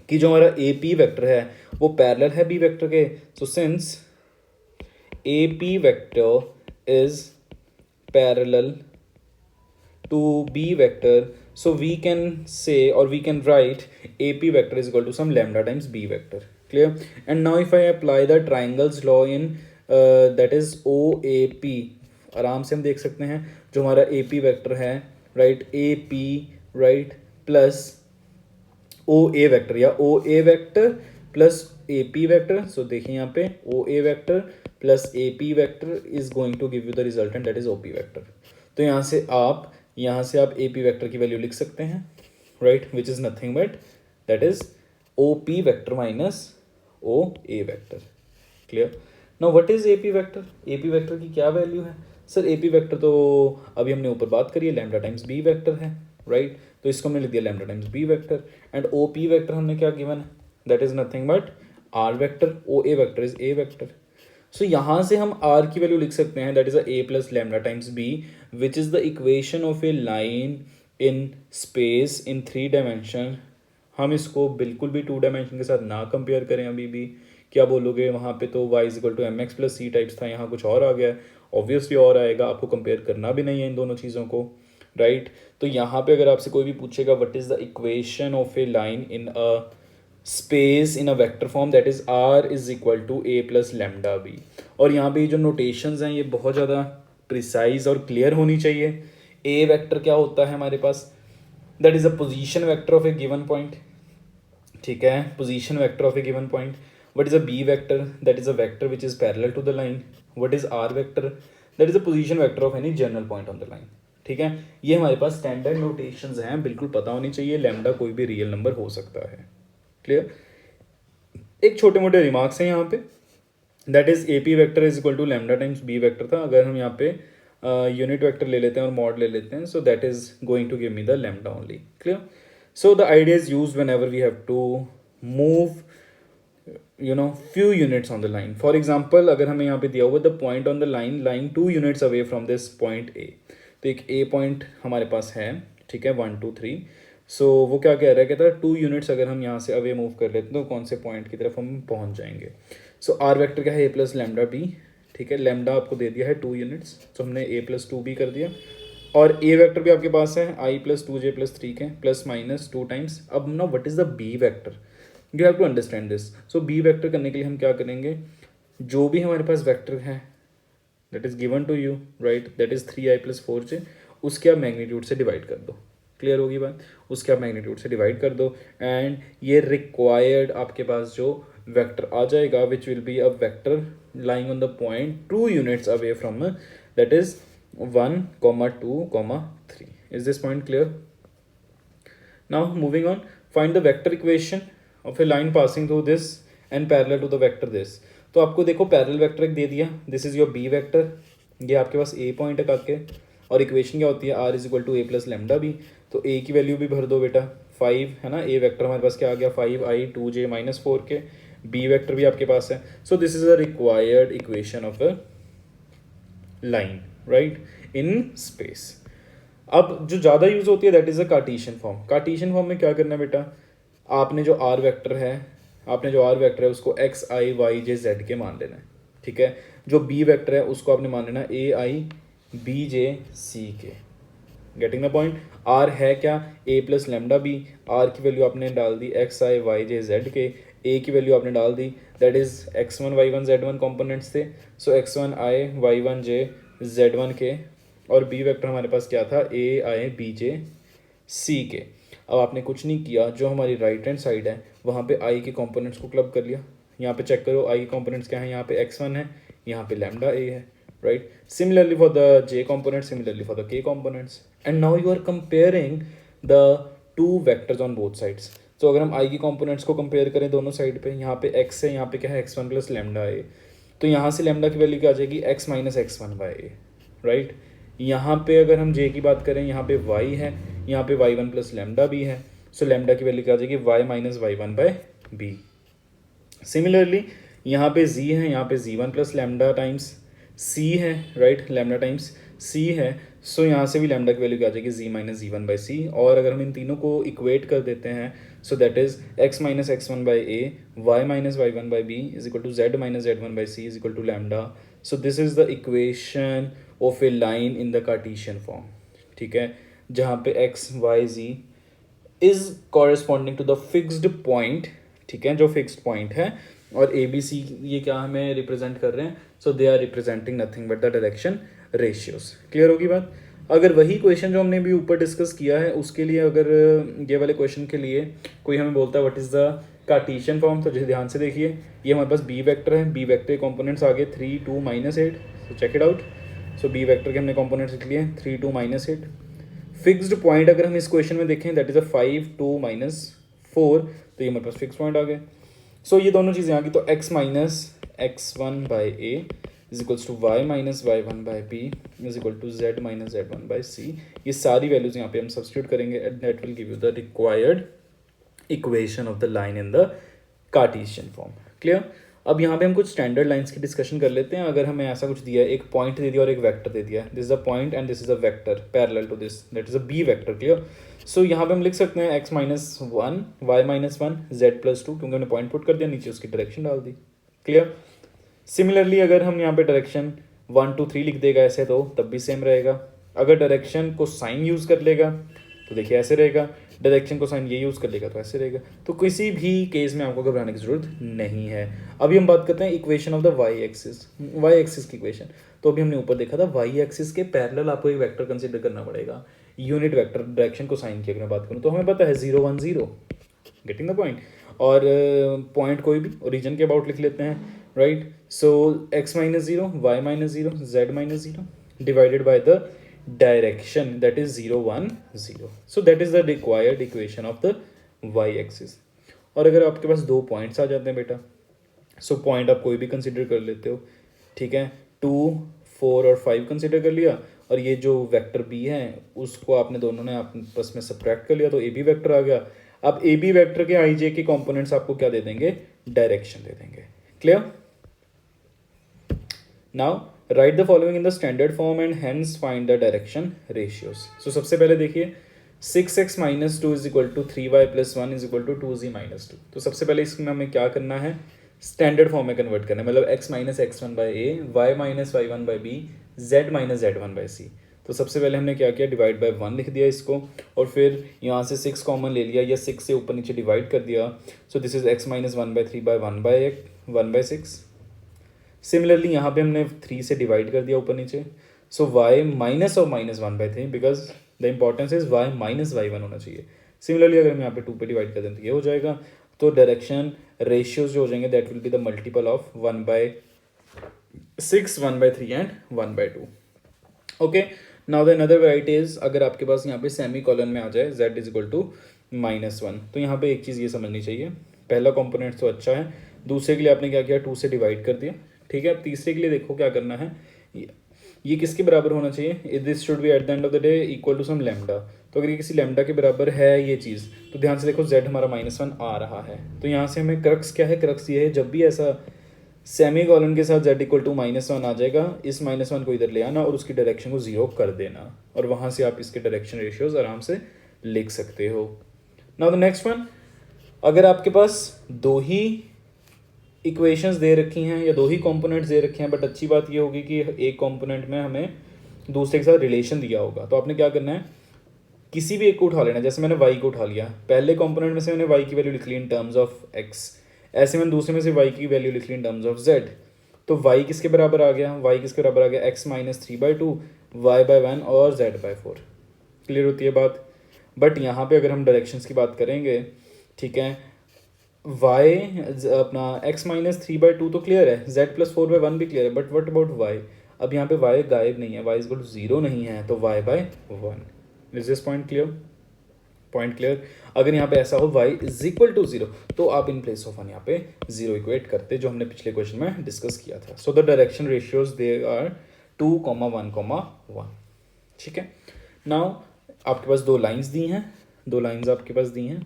कि जो हमारा ए पी वेक्टर है वो पैरेलल है बी वेक्टर के। So since A P vector is parallel to b vector, so we can say or we can write ap vector is equal to some lambda times b vector, clear। and now if I apply the triangles law in that is OAP, आराम से हम देख सकते हैं जो हमारा AP vector है, right, AP right plus OA vector या OA vector plus AP vector. So देखिए यहाँ पे OA vector plus AP vector is going to give you the resultant that is OP vector. तो यहाँ से आप AP वेक्टर की वैल्यू लिख सकते हैं, right, which is nothing but that is OP vector minus OA vector, clear. Now what is AP vector? AP vector की क्या वैल्यू है? सर एपी वेक्टर तो अभी हमने ऊपर बात करी है, लैम्डा टाइम्स बी वेक्टर है, राइट? तो इसको हमने लिख दिया lambda times b vector, and O P vector हमने क्या गिवन है? That is nothing but r vector, O A vector is a vector. So यहाँ से हम आर की वैल्यू लिख सकते हैं, that is a plus lambda times b, which is the equation of a line in space in 3 dimension. हम इसको बिल्कुल भी 2 डायमेंशन के साथ ना कंपेयर करें अभी भी। क्या बोलोगे? वहाँ पे तो y equal to m x plus c types था, यहाँ कुछ और आ गया, ऑब्वियसली और आएगा, आपको कंपेयर करना भी नहीं है इन दोनों चीज़ों को, राइट? तो यहाँ पे अगर आपसे कोई भी पूछेगा what is the equation of a line in a space in a vector form, that is r is equal to a plus lambda b. और यहाँ पे जो नोटेशंस हैं ये बहुत ज़्यादा प्रिसाइज और क्लियर होनी चाहिए। ए वेक्टर क्या होता है हमारे पास? That is a position vector of a given point, ठीक है, position vector of a given point. What is a b vector? That is a vector which is parallel to the line. What is r vector? That is a position vector of any general point on the line, ठीक है। ये हमारे पास standard notations हैं, बिल्कुल पता होनी चाहिए। Lambda कोई भी रियल नंबर हो सकता है, क्लियर? एक छोटे मोटे रिमार्क्स हैं यहाँ पे, that is a p vector is equal to lambda times b vector था। अगर हम यहाँ पे यूनिट वेक्टर ले लेते हैं और मॉड ले लेते हैं, so that is going to give me the lambda only, clear? So the idea is use whenever we have to move few units on the line. For example, अगर हमें यहाँ पे दिया हुआ the point on the line lying 2 units away from this point A, तो एक A point हमारे पास है, ठीक है, 1 2 3। सो वो क्या कह रहा है? कहता है 2 यूनिट्स अगर हम यहाँ से अवे मूव कर लेते हैं तो कौन से पॉइंट की तरफ हम पहुँच जाएंगे। सो आर वेक्टर क्या है? ए प्लस लैम्डा बी, ठीक है। लैम्डा आपको दे दिया है 2 यूनिट्स, तो हमने ए प्लस 2 बी कर दिया, और ए वेक्टर भी आपके पास है आई प्लस 2 जे प्लस 3 के प्लस माइनस 2 टाइम्स। अब ना what is the b vector? You have to understand this. So b vector करने के लिए हम क्या करेंगे? जो भी हमारे पास वेक्टर है that is given to you, right, that is 3i plus 4j, उसके आप मैग्नीट्यूड से डिवाइड कर दो, क्लियर होगी बात? उसके आप मैग्नीट्यूड से डिवाइड कर दो, एंड ये रिक्वायर्ड आपके पास जो वेक्टर आ जाएगा which will be a vector lying on the point 2 units away from, that is 1, 2, 3. Is this point clear? Now moving on, find the vector equation of a line passing through this and parallel to the vector this. तो आपको देखो parallel vector एक दे दिया, this is your b vector, ये आपके पास a point है करके, और इक्वेशन क्या होती है? R is equal to a plus lambda b. तो ए की वैल्यू भी भर दो बेटा, 5 है ना। ए वेक्टर हमारे पास क्या आ गया? 5i 2j माइनस 4 के। बी वेक्टर भी आपके पास है। सो this is a required equation of a line, right, in space. अब जो ज़्यादा यूज़ होती है that is a Cartesian form. Cartesian form में क्या करना है बेटा? आपने जो आर वेक्टर है उसको एक्स आई वाई जे जेड के मान लेना है, ठीक है। जो बी वेक्टर है उसको आपने मान लेना ए आई बी जे सी के। Getting the point? आर है क्या? ए प्लस लैम्डा बी। आर की वैल्यू आपने डाल दी एक्स आई वाई जे जेड के, ए की वैल्यू आपने डाल दी that is x1 y1 z1 components थे, सो x1 i y1 j z1 के, और बी वेक्टर हमारे पास क्या था? ए आई बी जे सी के। अब आपने कुछ नहीं किया, जो हमारी राइट हैंड साइड है वहाँ पे आई के कंपोनेंट्स को क्लब कर लिया। यहाँ पे चेक करो आई के कंपोनेंट्स क्या है? यहाँ पे x1 है, यहाँ पे लैम्डा ए है, right. Similarly for the j component, similarly for the k components, and now you are comparing the two vectors on both sides. तो अगर हम i की कंपोनेंट्स को कंपेयर करें दोनों साइड पे, यहाँ पे x है, यहाँ पे क्या है? x1 प्लस लैम्डा ए। तो यहाँ से लैम्डा की वैल्यू क्या आ जाएगी? x minus x1 by A, right. यहाँ पे अगर हम j की बात करें, यहाँ पे y है, यहाँ पे y1 प्लस लैम्डा भी है, सो लैम्डा की वैल्यू क्या आ जाएगी? y minus y1 by b. Similarly यहाँ पे z है, यहाँ पे z1 plus lambda times c है, राइट, लैम्डा टाइम्स c है, सो यहाँ से भी लैम्डा की वैल्यू क्या आ जाएगी? z minus z one by c. और अगर हम इन तीनों को इक्वेट कर देते हैं, so that is x minus x1 by a, y minus y1 by b is equal to z minus z1 by c is equal to lambda. So this is the equation of a line in the Cartesian form, ठीक है, जहाँ पे x y z is corresponding to the fixed point, ठीक है, जो fixed point है, और A B C ये क्या हमें रिप्रेजेंट कर रहे हैं? So they are representing nothing but the direction ratios. Clear होगी बात? अगर वही क्वेश्चन जो हमने भी ऊपर डिस्कस किया है उसके लिए, अगर ये वाले क्वेश्चन के लिए कोई हमें बोलता है what is the Cartesian form, तो ध्यान से देखिए, ये हमारे पास बी वेक्टर है, बी वेक्टर के कॉम्पोनेंट्स आ गए 3 2 minus 8, so check it out. So b vector के हमने कॉम्पोनेंट्स लिख लिए 3 2 माइनस 8। फिक्स्ड पॉइंट अगर हम इस क्वेश्चन में देखें दैट इज अ 5 2 माइनस 4, तो ये हमारे पास फिक्स पॉइंट आ गए। सो ये दोनों चीज़ें आ गई, तो x minus x1 by a is equals to y minus y1 by b is equal to z minus z1 by c। ये सारी वैल्यूज यहाँ पे हम सब्स्टिट्यूट करेंगे and that will give you the required equation of the line in the Cartesian form. Clear. अब यहाँ पे हम कुछ स्टैंडर्ड लाइंस की डिस्कशन कर लेते हैं। अगर हमें ऐसा कुछ दिया है, एक पॉइंट दे दिया और एक वेक्टर दे दिया, this is a point and this is a vector parallel to this, that is a b vector. Clear. So यहाँ पे हम लिख सकते हैं x minus one y minus one z plus two, क्योंकि हमने पॉइंट पुट कर दिया, नीचे उसकी डायरेक्शन डाल दी। क्लियर। सिमिलरली अगर हम यहाँ पे डायरेक्शन 1 2 3 लिख देगा ऐसे तो तब भी सेम रहेगा। अगर डायरेक्शन को साइन यूज़ कर लेगा तो देखिए ऐसे रहेगा, डायरेक्शन को साइन ये यूज़ कर लेगा तो ऐसे रहेगा। तो किसी भी केस में आपको घबराने की जरूरत नहीं है। अभी हम बात करते हैं equation of the y axis की इक्वेशन। तो अभी हमने ऊपर देखा था वाई एक्सिस के पैरेलल आपको एक वेक्टर कंसिडर करना पड़ेगा, यूनिट वेक्टर डायरेक्शन को साइन की अगर मैं बात करूँ तो हमें पता है 0 1 0, गेटिंग द पॉइंट। और पॉइंट कोई भी ओरिजिन के अबाउट लिख लेते हैं, right. So x minus zero y minus zero z minus zero divided by the direction that is 0 1 0। So that is the required equation of the y axis. और अगर आपके पास दो पॉइंट्स आ जाते हैं बेटा, सो पॉइंट आप कोई भी कंसिडर कर लेते हो, ठीक है। 2 4 और 5 कंसिडर कर लिया, और ये जो वेक्टर बी है उसको आपने दोनों ने आपस में सब्ट्रैक्ट कर लिया तो ए बी वेक्टर आ गया। अब ए बी वेक्टर के आई जे के कॉम्पोनेंट्स आपको क्या दे देंगे, डायरेक्शन दे देंगे। Clear. Now write the following in the standard form and hence find the direction ratios. So सबसे पहले देखिए 6x minus two is equal to 3y plus one is equal to 2z minus two. तो सबसे पहले इसमें हमें क्या करना है, स्टैंडर्ड फॉर्म में कन्वर्ट करना है, मतलब x minus x one by a, y minus y one by b, z minus z one by c. तो सबसे पहले हमने क्या किया, डिवाइड बाय 1 लिख दिया इसको, और फिर यहाँ से 6 कॉमन ले लिया या 6 से ऊपर नीचे डिवाइड कर दिया। सो this is x minus one by three by one by six. Similarly यहाँ पे हमने 3 से डिवाइड कर दिया ऊपर नीचे। सो y माइनस और minus one by three, because the importance is y minus y one होना चाहिए। सिमिलरली अगर हम यहाँ पे 2 पे डिवाइड कर दें तो ये हो जाएगा। तो डायरेक्शन रेशियोज जो हो जाएंगे that will be the multiple of 1 by 6, 1 by 3 and 1 by 2। Okay. Now the another variety is, अगर आपके पास यहाँ पे सेमी कॉलन में आ जाए z is equal to minus one, तो यहाँ पे एक चीज़ ये समझनी चाहिए, पहला कॉम्पोनेंट तो अच्छा है, दूसरे के लिए आपने क्या किया, 2 से डिवाइड कर दिया, ठीक है। अब तीसरे के लिए देखो क्या करना है, ये किसके बराबर होना चाहिए, this should be at the end of the day equal to some lambda. तो अगर ये किसी लैम्डा के बराबर है ये चीज़, तो ध्यान से देखो z हमारा -1 आ रहा है। तो यहाँ से हमें क्रक्स क्या है, क्रक्स ये है जब भी ऐसा सेमी कॉलन के साथ z इक्वल टू -1 आ जाएगा, इस -1 को इधर ले आना और उसकी डायरेक्शन को 0 कर देना, और वहाँ से आप इसके डायरेक्शन रेशियोज आराम से लिख सकते हो। नाउ द नेक्स्ट वन, अगर आपके पास दो ही इक्वेशंस दे रखी हैं या दो ही कंपोनेंट्स दे रखे हैं, बट अच्छी बात ये होगी कि एक कंपोनेंट में हमें दूसरे के साथ रिलेशन दिया होगा, तो आपने क्या करना है, किसी भी एक को उठा लेना। जैसे मैंने y को उठा लिया, पहले कंपोनेंट में से मैंने y की वैल्यू लिख ली इन टर्म्स ऑफ x, ऐसे मैंने दूसरे में से y की वैल्यू लिख ली इन टर्म्स ऑफ z। तो y किसके बराबर आ गया, y किसके बराबर आ गया, x minus three by two, y by one और z बाई फोर। क्लियर होती है बात। बट यहाँ पे अगर हम डायरेक्शंस की बात करेंगे, ठीक है, y अपना x minus three by to तो क्लियर है, z plus four by one भी क्लियर है, बट वट अबाउट y। अब यहाँ पे y गायब नहीं है, y इज इक्वल टू 0 नहीं है, तो y by one. Is this point clear, point clear. अगर यहाँ पे ऐसा हो y इज इक्वल टू 0, तो आप इन प्लेस ऑफ वन यहाँ पे 0 इक्वेट करते, जो हमने पिछले क्वेश्चन में डिस्कस किया था। So the direction ratios they are 2, 1, 1। ठीक है। नाउ आपके पास दो लाइंस दी हैं, दो लाइंस आपके पास दी हैं,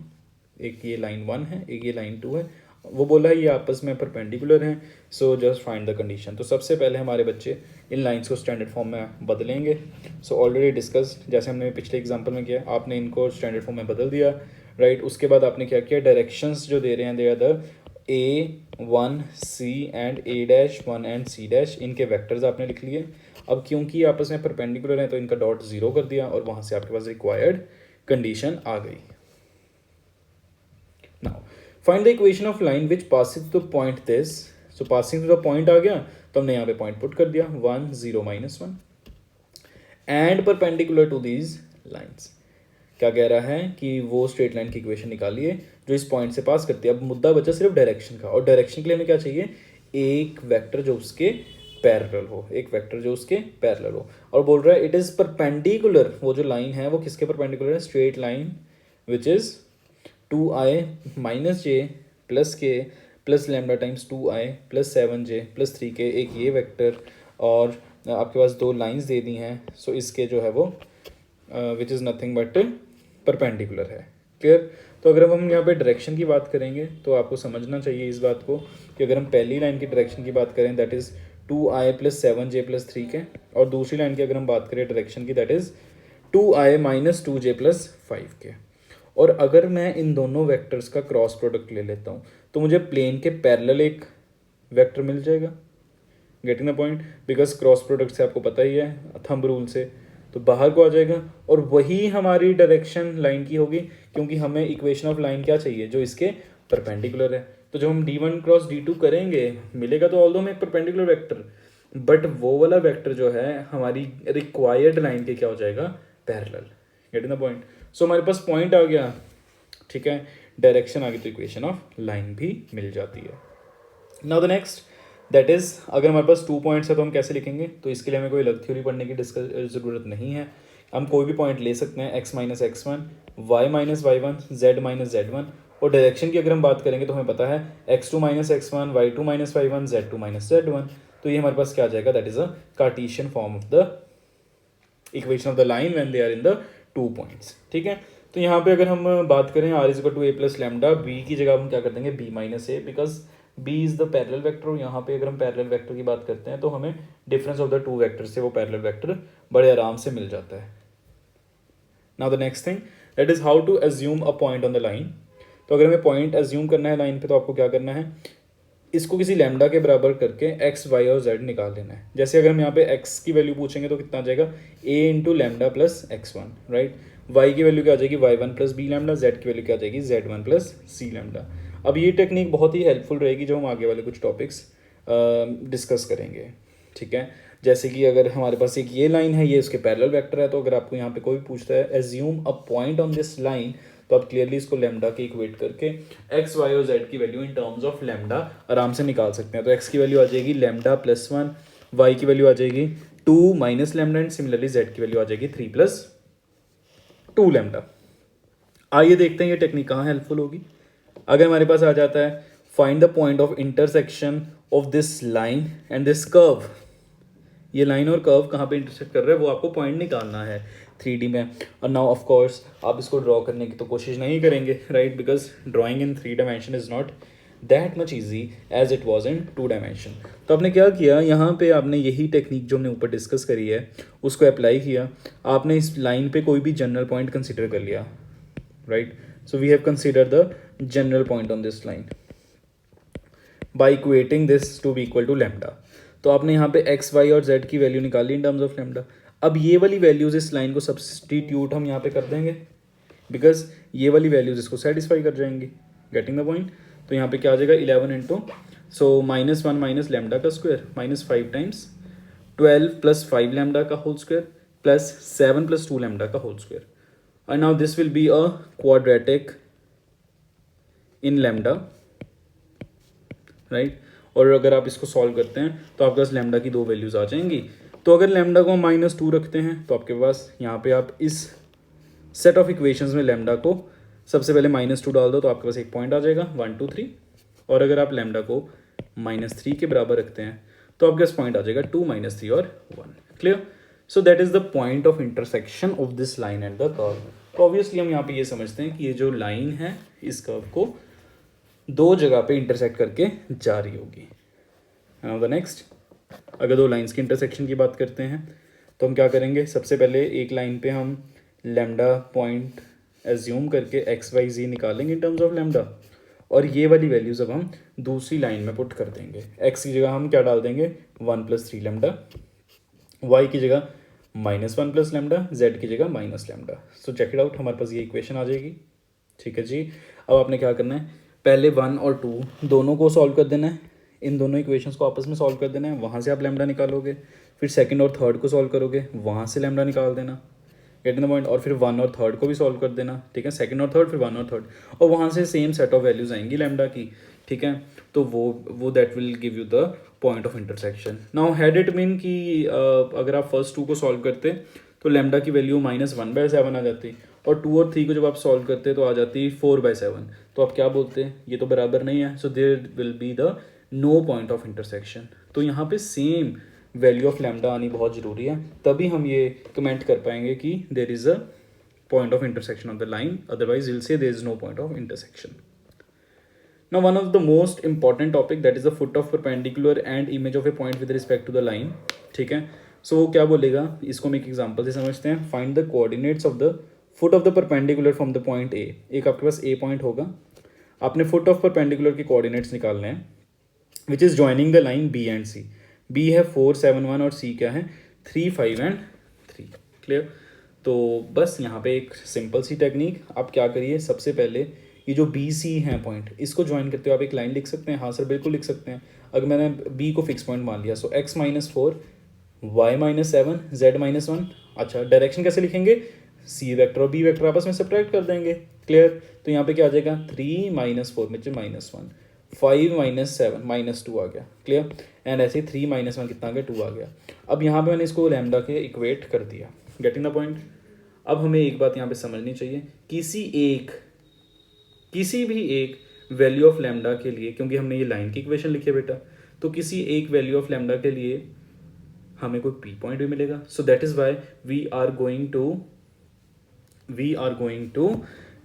एक ये लाइन 1 है, एक ये लाइन 2 है। वो बोला है ये आपस में परपेंडिकुलर हैं, so just find the condition. तो सबसे पहले हमारे बच्चे इन लाइंस को स्टैंडर्ड फॉर्म में बदलेंगे। सो ऑलरेडी डिस्कस, जैसे हमने पिछले एग्जांपल में किया, आपने इनको स्टैंडर्ड फॉर्म में बदल दिया, राइट। उसके बाद आपने क्या किया, डायरेक्शंस जो दे रहे हैं they are the A1 C and A'1 and C', इनके वेक्टर्स आपने लिख लिए। अब क्योंकि आपस में परपेंडिकुलर हैं तो इनका डॉट 0 कर दिया, और वहाँ से आपके पास रिक्वायर्ड कंडीशन आ गई। Now find the equation of line which passing to the point this. So passing to the point आ गया, तो हमने यहाँ पे पॉइंट पुट कर दिया 1 0 -1 and perpendicular to these lines. क्या कह रहा है कि वो स्ट्रेट लाइन की इक्वेशन निकालिए जो इस पॉइंट से पास करती है। अब मुद्दा बचा सिर्फ डायरेक्शन का, और डायरेक्शन के लिए हमें क्या चाहिए, एक वेक्टर जो उसके पैरेलल हो, एक वेक्टर जो उसके पैरेलल हो। और बोल रहा है इट इज़ परपेंडिकुलर, वो जो लाइन है वो किसके परपेंडिकुलर है, straight line which is 2i minus j plus k plus lambda times 2i plus 7j plus 3k, एक ये वेक्टर, और आपके पास दो लाइंस दे दी हैं। सो इसके जो है वो विच इज़ नथिंग बट परपेंडिकुलर है। क्लियर? तो अगर हम यहाँ पे डायरेक्शन की बात करेंगे तो आपको समझना चाहिए इस बात को कि अगर हम पहली लाइन की डायरेक्शन की बात करें that is 2i plus 7j plus 3k, और दूसरी लाइन की अगर हम बात करें डायरेक्शन की that is 2i minus 2j plus 5k। और अगर मैं इन दोनों वेक्टर्स का क्रॉस प्रोडक्ट ले लेता हूँ तो मुझे प्लेन के पैरेलल एक वेक्टर मिल जाएगा। Getting the point? Because cross product से आपको पता ही है थंब रूल से, तो बाहर को आ जाएगा और वही हमारी डायरेक्शन लाइन की होगी, क्योंकि हमें इक्वेशन ऑफ लाइन क्या चाहिए, जो इसके परपेंडिकुलर है। तो जब हम d1 क्रॉस d2 करेंगे मिलेगा तो ऑल्दो में एक परपेंडिकुलर वेक्टर, बट वो वाला वेक्टर जो है हमारी रिक्वायर्ड लाइन के क्या हो जाएगा, parallel. Getting the point? So हमारे पास पॉइंट आ गया, ठीक है, डायरेक्शन आ गई, तो इक्वेशन ऑफ लाइन भी मिल जाती है। Now the next that is, अगर हमारे पास 2 पॉइंट्स है तो हम कैसे लिखेंगे, तो इसके लिए हमें कोई अलग थ्योरी पढ़ने की ज़रूरत नहीं है। हम कोई भी पॉइंट ले सकते हैं, x minus x1, y minus y1, z minus z1, और डायरेक्शन की अगर हम बात करेंगे तो हमें पता है x2 minus x1, y2 minus y1, z2 minus z1। तो ये हमारे पास क्या आ जाएगा, that is a Cartesian form of the equation of the line when they are in the 2 points. ठीक है, तो यहाँ पे अगर हम बात करें r is equal to a plus lambda, b की जगह हम क्या कर देंगे b minus a, because b is the parallel vector. और यहाँ पे अगर हम पैरेलल वेक्टर की बात करते हैं तो हमें difference of the two vector से वो पैरेलल वेक्टर बड़े आराम से मिल जाता है। Now the next thing that is how to assume a point on the line. तो अगर हमें पॉइंट एज्यूम करना है लाइन पे तो आपको क्या करना है, इसको किसी लैम्डा के बराबर करके x, y और z निकाल लेना है। जैसे अगर हम यहाँ पे x की वैल्यू पूछेंगे तो कितना आ जाएगा, a into lambda plus x1, right. y की वैल्यू क्या आ जाएगी, y1 plus b lambda, z की वैल्यू क्या आ जाएगी, z1 प्लस सी लैम्डा। अब ये टेक्निक बहुत ही हेल्पफुल रहेगी जो हम आगे वाले कुछ टॉपिक्स डिस्कस करेंगे। ठीक है, जैसे कि अगर हमारे पास एक ये लाइन है, ये उसके पैरेलल वेक्टर है, तो अगर आपको यहाँ पे कोई भी पूछता है assume a point on this line, तो आप क्लियरली इसको लैम्डा के इक्वेट करके x, y और z की value in terms of lambda आराम से निकाल सकते हैं। तो x की वैल्यू आ जाएगी लैम्डा प्लस 1, y की वैल्यू आ जाएगी 2 minus lambda, and similarly z की वैल्यू आ जाएगी 3 प्लस 2 लैम्डा। आइए देखते हैं ये टेक्निक कहाँ हेल्पफुल होगी। अगर हमारे पास आ जाता है find the point of intersection of this line and this curve, ये लाइन और कर्व कहाँ पे इंटरसेक्ट कर रहा है वो आपको पॉइंट निकालना है 3D में। और नाउ ऑफ कोर्स आप इसको ड्रॉ करने की तो कोशिश नहीं करेंगे, right, because drawing in 3 dimension is not that much easy as it was in 2 dimension. तो आपने क्या किया, यहाँ पे आपने यही टेक्निक जो हमने ऊपर डिस्कस करी है उसको अप्लाई किया। आपने इस लाइन पे कोई भी जनरल पॉइंट कंसिडर कर लिया, right. So we have consider the general point on this line by equating this to be equal to lambda. तो आपने यहाँ पे x, y और z की वैल्यू निकाली इन टर्म्स ऑफ लैम्डा। अब ये वाली वैल्यूज़ इस लाइन को सब्सटीट्यूट हम यहाँ पे कर देंगे, बिकॉज ये वाली वैल्यूज़ इसको सेटिस्फाई कर जाएंगी। Getting the point? तो यहाँ पे क्या आ जाएगा 11 इंटू, सो -1 माइनस लैम्डा का square minus 5 times 12 plus 5 lambda का whole square plus 7 plus 2 lambda का whole square. And now this will be a quadratic in lambda, right. और अगर आप इसको सॉल्व करते हैं तो आपके पास लैम्डा की दो वैल्यूज़ आ जाएंगी। तो अगर लैम्डा को हम -2 रखते हैं तो आपके पास यहाँ पे आप इस सेट ऑफ इक्वेशंस में लैम्डा को सबसे पहले -2 डाल दो तो आपके पास एक पॉइंट आ जाएगा 1 2 3। और अगर आप लैम्डा को -3 के बराबर रखते हैं तो आपके पास पॉइंट आ जाएगा 2 -3 और 1। Clear? So that is the point of intersection of this line and the curve. तो ऑब्वियसली हम यहाँ पे ये समझते हैं कि ये जो लाइन है इस कर्व को दो जगह पे इंटरसेक्ट करके जा रही होगी। नाउ द नेक्स्ट, अगर दो लाइंस की इंटरसेक्शन की बात करते हैं तो हम क्या करेंगे, सबसे पहले एक लाइन पे हम लैम्डा पॉइंट एज्यूम करके x, y, z निकालेंगे इन टर्म्स ऑफ लैम्डा, और ये वाली वैल्यूज अब हम दूसरी लाइन में पुट कर देंगे। x की जगह हम क्या डाल देंगे 1 प्लस 3 लैम्डा, y की जगह -1 प्लस लैम्डा, z की जगह minus lambda. So check it out, हमारे पास ये इक्वेशन आ जाएगी। ठीक है जी, अब आपने क्या करना है, पहले 1 और 2 दोनों को सॉल्व कर देना है, इन दोनों इक्वेशंस को आपस में सॉल्व कर देना है, वहाँ से आप लैम्डा निकालोगे। फिर सेकंड और थर्ड को सॉल्व करोगे, वहाँ से लैम्डा निकाल देना। Get the point? और फिर 1 और थर्ड को भी सॉल्व कर देना, ठीक है, सेकंड और थर्ड, फिर 1 और थर्ड, और वहाँ से सेम सेट ऑफ वैल्यूज आएंगी लैम्डा की। ठीक है, तो वो that will give you the point of intersection. Now had it mean कि अगर आप फर्स्ट 2 को सॉल्व करते तो लैम्डा की वैल्यू -1/7 आ जाती, और 2 और 3 को जब आप सॉल्व करते हैं तो आ जाती है 4/7। तो आप क्या बोलते हैं, ये तो बराबर नहीं है, so there will be the no point of intersection. तो यहाँ पे सेम वैल्यू ऑफ लैम्डा आनी बहुत ज़रूरी है, तभी हम ये कमेंट कर पाएंगे कि there is a point of intersection of the line, otherwise you'll say there is no point of intersection. Now one of the most important topic, that is the foot of perpendicular and image of a point with respect to the line. ठीक है, so वो क्या बोलेगा, इसको हम एक example से समझते हैं। Find the coordinates of the foot of the perpendicular from the point a. एक आपके पास ए पॉइंट होगा, आपने फुट ऑफ परपेंडिकुलर के कोऑर्डिनेट्स निकालने हैं which is joining the line b and c. B है 4, 7, 1 और सी क्या है 3, 5 एंड 3। क्लियर। तो बस यहाँ पे एक सिंपल सी टेक्निक, आप क्या करिए, सबसे पहले ये जो बी सी है पॉइंट, इसको ज्वाइन करते हो आप एक लाइन लिख सकते हैं। हाँ सर बिल्कुल लिख सकते हैं। अगर मैंने बी को फिक्स पॉइंट मान लिया, सो x-4 y-7 z-1। अच्छा, डायरेक्शन कैसे लिखेंगे, सी वेक्टर और बी वेक्टर आपस में सब्ट्रैक्ट कर देंगे। क्लियर। तो यहाँ पे क्या आ जाएगा 3 - 4 में -1, 5 - 7 -2 आ गया। क्लियर। एंड ऐसे 3 - 1 कितना आ गया 2 आ गया। अब यहाँ पे मैंने इसको लैम्डा के इक्वेट कर दिया। Getting the point. अब हमें एक बात यहाँ पे समझनी चाहिए, किसी भी एक वैल्यू ऑफ लैम्डा के लिए, क्योंकि हमने ये लाइन की इक्वेशन लिखी है बेटा, तो किसी एक वैल्यू ऑफ लैम्डा के लिए हमें कोई पी पॉइंट भी मिलेगा। So that is why we are going to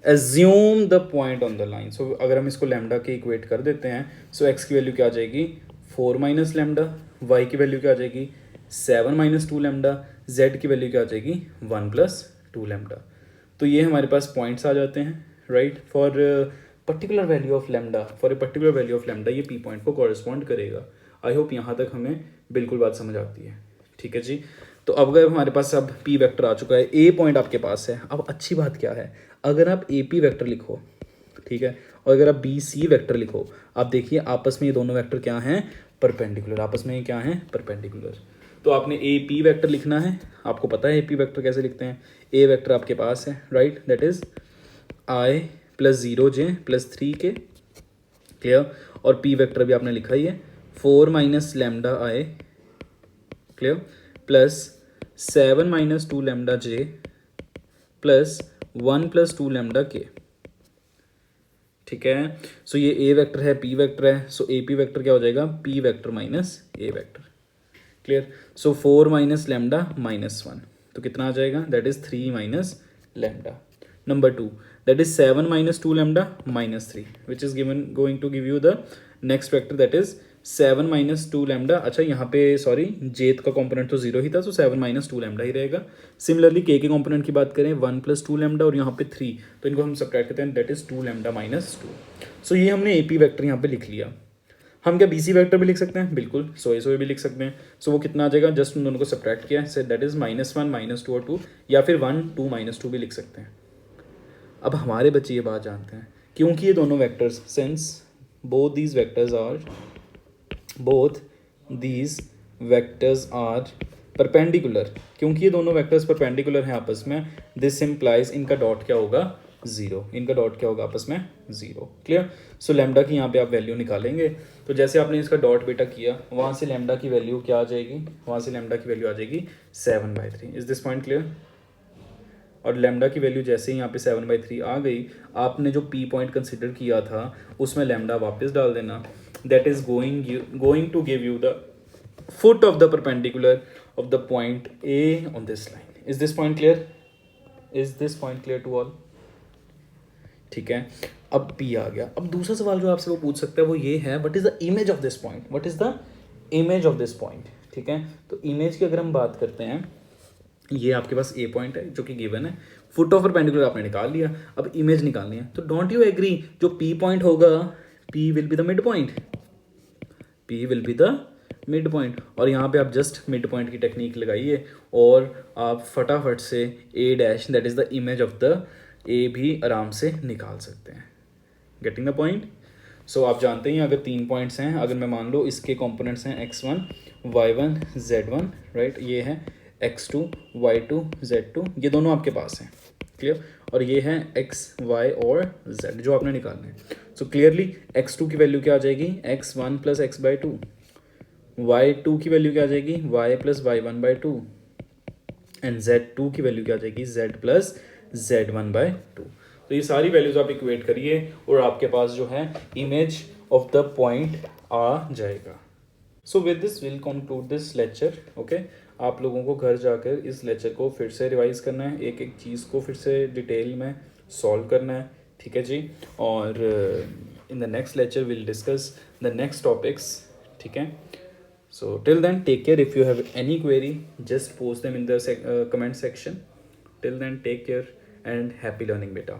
assume the point on the line. So अगर हम इसको लैम्डा के इक्वेट कर देते हैं, सो एक्स की वैल्यू क्या आ जाएगी 4 - लैम्डा, वाई की वैल्यू क्या आ जाएगी 7 - 2 लैम्डा, z की वैल्यू क्या आ जाएगी 1 + 2 लैम्डा। तो ये हमारे पास पॉइंट्स आ जाते हैं, right. For particular value of lambda, ये पी पॉइंट को कॉरेस्पॉन्ड करेगा। आई होप यहाँ तक हमें बिल्कुल बात समझ आती है। ठीक है जी। तो अब अगर हमारे पास अब पी वेक्टर आ चुका है, ए पॉइंट आपके पास है। अब अच्छी बात क्या है, अगर आप ए पी वैक्टर लिखो, ठीक है, और अगर आप बी सी वैक्टर लिखो, आप देखिए आपस में ये दोनों वैक्टर क्या हैं परपेंडिकुलर, आपस में क्या हैं परपेंडिकुलर। तो आपने ए पी वैक्टर लिखना है, आपको पता है ए पी वैक्टर कैसे लिखते हैं। ए वैक्टर आपके पास है, right, that is i + 0j + 3k। Clear. और पी वैक्टर भी आपने लिखा ही है 4 - λi, क्लियर, +7 - 2 λj +1 + 2 λk। ठीक है। सो ये ए वेक्टर है, पी वेक्टर है, सो ए पी वेक्टर क्या हो जाएगा पी वेक्टर माइनस ए वेक्टर। क्लियर। सो 4 - λ -1, तो कितना आ जाएगा that is 3 - λ। Number 2 that is 7 - 2 λ -3 which is given going to give you the next vector that is 7 - 2 lambda. अच्छा यहाँ पे सॉरी जेथ का कंपोनेंट तो 0 ही था, तो 7 - 2 लैम्डा ही रहेगा। सिमिलरली के कंपोनेंट की बात करें 1 + 2 लैम्डा और यहाँ पे 3, तो इनको हम सब्ट्रैक्ट करते हैं, दैट इज 2 लैम्डा -2। सो ये हमने ए पी वैक्टर यहाँ पे लिख लिया। हम क्या बी सी वैक्टर भी लिख सकते हैं, बिल्कुल सोए भी लिख सकते हैं। सो वो कितना आ जाएगा, जस्ट उन दोनों को सब्ट्रैक्ट किया है, दैट इज -1 - 2 और 2, या फिर 1 2 - 2 भी लिख सकते हैं। अब हमारे बच्चे ये बात जानते हैं, क्योंकि ये दोनों vectors, since both these vectors are perpendicular, क्योंकि ये दोनों वेक्टर्स परपेंडिकुलर हैं आपस में, दिस इम्प्लाइज इनका डॉट क्या होगा 0, इनका डॉट क्या होगा आपस में 0। क्लियर। सो लैम्डा की यहाँ पे आप वैल्यू निकालेंगे, तो जैसे आपने इसका डॉट बेटा किया, वहाँ से लैम्डा की वैल्यू क्या आ जाएगी, वहाँ से लैम्डा की वैल्यू आ जाएगी 7/3। Is this point clear. और लैम्डा की वैल्यू जैसे ही यहाँ पे 7/3 आ गई, आपने जो पी पॉइंट कंसिडर किया था उसमें लैम्डा वापस डाल देना, that is going to give you the foot of the perpendicular of the point a on this line. Is this point clear, is this point clear to all. ठीक है। अब P आ गया। अब दूसरा सवाल जो आपसे वो पूछ सकता है वो ये है, what is the image of this point, what is the image of this point. ठीक है। तो इमेज की अगर हम बात करते हैं, ये आपके पास ए पॉइंट है जो कि गिवन है, फुट ऑफ परपेंडिकुलर आपने निकाल लिया, अब इमेज निकालनी है। तो डोंट यू एग्री, जो पी पॉइंट होगा P will be the mid point, P will be the mid point. और यहाँ पे आप जस्ट मिड पॉइंट की टेक्निक लगाइए और आप फटाफट से A dash that is the image of the A भी आराम से निकाल सकते हैं। Getting the point. सो आप जानते हैं अगर 3 पॉइंट्स हैं, अगर मैं मान लो इसके कंपोनेंट्स हैं x1 y1 z1, राइट, ये है x2 y2 z2, ये दोनों आपके पास हैं। क्लियर। और ये है x y और z जो आपने निकालने हैं। सो क्लियरली x2 की वैल्यू क्या आ जाएगी x1 + x/2, y2 की वैल्यू क्या आ जाएगी y + y1/2 एंड z2 की वैल्यू क्या आ जाएगी z + z1/2। तो ये सारी वैल्यूज़ आप इक्वेट करिए और आपके पास जो है इमेज ऑफ द पॉइंट आ जाएगा। So with this will conclude this lecture. Okay, आप लोगों को घर जाकर इस लेक्चर को फिर से रिवाइज करना है, एक एक चीज़ को फिर से डिटेल में सॉल्व करना है, ठीक है जी। और in the next lecture will discuss the next topics, ठीक है। So till then take care. If you have any query just post them in the comment section. Till then take care and happy learning बेटा।